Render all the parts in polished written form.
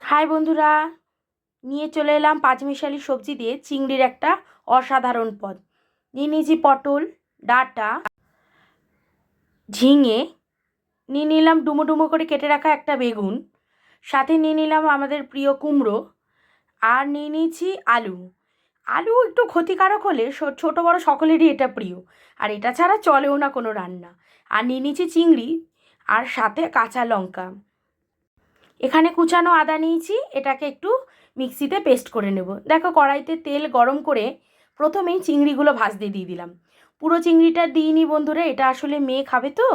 High বন্ধুরা, নিয়ে চলে এলাম পাঁচমিশালি সবজি দিয়ে চিংড়ির একটা অসাধারণ পদ। নিয়ে নিয়েছি পটল, ডাঁটা, ঝিঙে, নিয়ে নিলাম ডুমো ডুমো করে কেটে রাখা একটা বেগুন, সাথে নিয়ে নিলাম আমাদের প্রিয় কুমড়ো, আর নিয়ে নিয়েছি আলু। আলু একটু ক্ষতিকারক হলে ছোটো বড়ো সকলেরই এটা প্রিয়, আর এটা ছাড়া চলেও না কোনো রান্না। আর নিয়ে নিয়েছি চিংড়ি, আর সাথে কাঁচা লঙ্কা। এখানে কুচানো আদা নিয়েছি, এটাকে একটু মিক্সিতে পেস্ট করে নেব। দেখো কড়াইতে তেল গরম করে প্রথমেই চিংড়িগুলো ভাজতে দিয়ে দিলাম। পুরো চিংড়িটা দিইনি বন্ধুরা, এটা আসলে মেয়ে খাবে তো।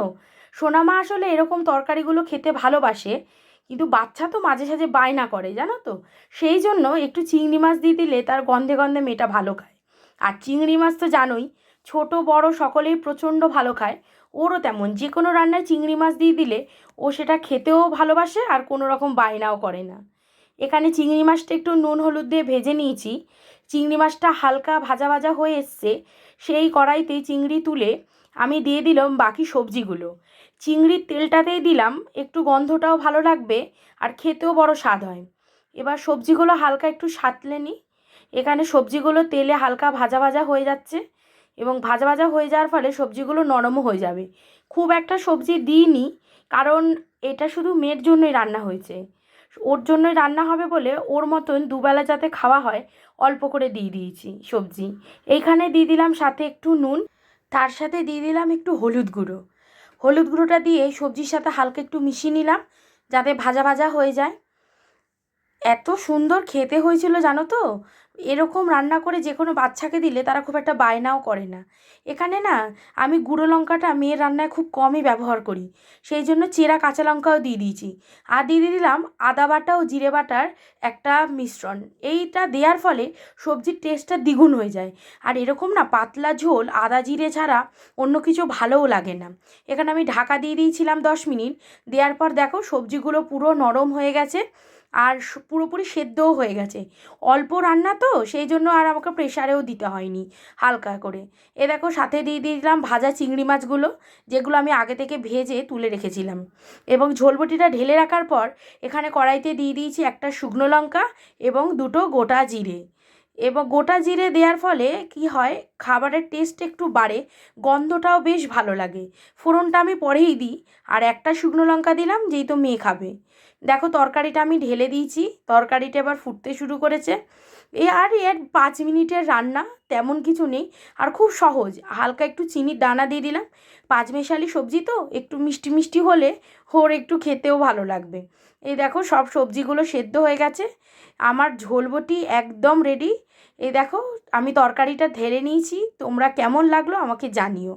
সোনামা আসলে এরকম তরকারিগুলো খেতে ভালোবাসে, কিন্তু বাচ্চা তো মাঝে সাঝে বায়না করে জানো তো। সেই জন্য একটু চিংড়ি মাছ দিয়ে দিলে তার গন্ধে গন্ধে মেয়েটা ভালো খায়। আর চিংড়ি মাছ তো জানোই, ছোট বড় সকলেই প্রচণ্ড ভালো খায়। ওরও তেমন, যে কোনো রান্নায় চিংড়ি মাছ দিয়ে দিলে ও সেটা খেতেও ভালোবাসে আর কোনো রকম বায়নাও করে না। এখানে চিংড়ি মাছটা একটু নুন হলুদ দিয়ে ভেজে নিয়েছি। চিংড়ি মাছটা হালকা ভাজা ভাজা হয়ে এসছে, সেই কড়াইতেই চিংড়ি তুলে আমি দিয়ে দিলাম বাকি সবজিগুলো। চিংড়ির তেলটাতেই দিলাম, একটু গন্ধটাও ভালো লাগবে আর খেতেও বড় স্বাদ হয়। এবার সবজিগুলো হালকা একটু সাঁতলে নিই। এখানে সবজিগুলো তেলে হালকা ভাজা ভাজা হয়ে যাচ্ছে, এবং ভাজা ভাজা হয়ে যাওয়ার ফলে সবজিগুলো নরমও হয়ে যাবে। খুব একটা সবজি দিইনি, কারণ এটা শুধু মেয়ের জন্যই রান্না হয়েছে। ওর জন্যই রান্না হবে বলে ওর মতন দুবেলা যাতে খাওয়া হয় অল্প করে দিয়ে দিয়েছি সবজি। এইখানে দিয়ে দিলাম সাথে একটু নুন, তার সাথে দিয়ে দিলাম একটু হলুদ গুঁড়ো। হলুদ গুঁড়োটা দিয়ে সবজির সাথে হালকা একটু মিশিয়ে নিলাম, যাতে ভাজা ভাজা হয়ে যায়। এত সুন্দর খেতে হয়েছিল জানো তো। এরকম রান্না করে যে কোনো বাচ্চাকে দিলে তারা খুব একটা বায়নাও করে না। এখানে না, আমি গুঁড়ো লঙ্কাটা মেয়ের রান্নায় খুব কমই ব্যবহার করি, সেই জন্য চেরা কাঁচা লঙ্কাও দিয়ে দিয়েছি। আর দিয়ে দিলাম আদা বাটা ও জিরে বাটার একটা মিশ্রণ। এইটা দেওয়ার ফলে সবজির টেস্টটা দ্বিগুণ হয়ে যায়। আর এরকম না পাতলা ঝোল আদা জিরে ছাড়া অন্য কিছু ভালোও লাগে না। এখানে আমি ঢাকা দিয়ে দিয়েছিলাম 10 মিনিট। দেওয়ার পর দেখো সবজিগুলো পুরো নরম হয়ে গেছে, আর পুরোপুরি সেদ্ধও হয়ে গেছে। অল্প রান্না তো, সেই জন্য আর আমাকে প্রেশারেও দিতে হয়নি, হালকা করে। এ দেখো সাথে দিয়ে দিলাম ভাজা চিংড়ি মাছগুলো, যেগুলো আমি আগে থেকে ভেজে তুলে রেখেছিলাম। এবং ঝোলবটিটা ঢেলে রাখার পর এখানে কড়াইতে দিয়ে দিয়েছি একটা শুকনো লঙ্কা এবং দুটো গোটা জিরে। এবং গোটা জিরে দেওয়ার ফলে কি হয়, খাবারের টেস্ট একটু বাড়ে, গন্ধটাও বেশ ভালো লাগে। ফোড়নটা আমি পরেই দিই, আর একটা শুকনো লঙ্কা দিলাম যেই তো মেয়ে খাবে। দেখো তরকারিটা আমি ঢেলে দিয়েছি, তরকারিটা এবার ফুটতে শুরু করেছে। আর এর 5 মিনিটের রান্না, তেমন কিছু নেই, আর খুব সহজ। হালকা একটু চিনির দানা দিয়ে দিলাম, পাঁচমেশালি সবজি তো একটু মিষ্টি মিষ্টি হলে ওর একটু খেতেও ভালো লাগবে। এই দেখো সব সবজিগুলো সেদ্ধ হয়ে গেছে, আমার ঝোলবটি একদম রেডি। এই দেখো আমি তরকারিটা ঢেলে নিয়েছি, তোমরা কেমন লাগলো আমাকে জানিও।